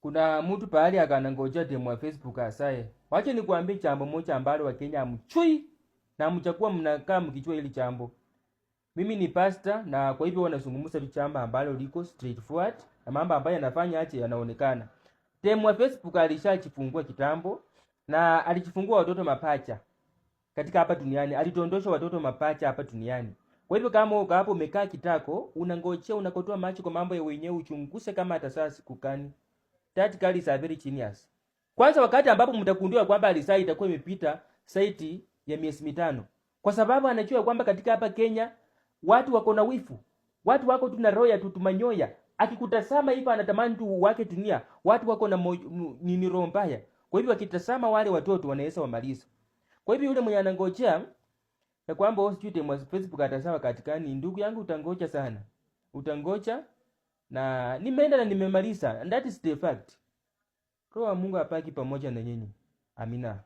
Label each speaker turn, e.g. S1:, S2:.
S1: Kuna mtu pahali akanangoja demo ya Facebook asaye. Wacha nikwambie jambo moja ambalo Wakenya hamchui na mchakuwa mnakaa mkichua hili jambo. Mimi ni pastor na kwa hivyo wanazungumza jambo ambalo liko straightforward na mambo ambayo yanafanya aje yanaonekana. Demo ya Facebook alishachifungua kitambo na alichifungua watoto mapacha katika hapa duniani. Alitondosha watoto mapacha hapa duniani. Kwa hivyo kama uko hapo umekaa kitako, unangojea unakotoa macho kwa mambo ya wenyewe uchunguse kama atasaa siku gani. That girl is very genius. Kwanza wakati ambapo mtakundua kwamba Alisai itakuwa imepita saiti ya miezi mitano. Kwa sababu anajua kwamba katika hapa Kenya watu wako na wifu. Watu wako tu na roho ya tutumanyoya. Akikutazama hivyo anatamani tu wake dunia. Watu wako na nini roho mbaya. Kwa hivyo akitazama wale watoto wanaweza wamaliza. Kwa hivyo yule mwenye anangojea na kwamba usijute mwa Facebook atasawa katikani, ndugu yangu utangoja sana. Utangoja na nimeenda na nimemaliza. And that is the fact. Roho wa Mungu apaki pamoja na nyinyi. Amina.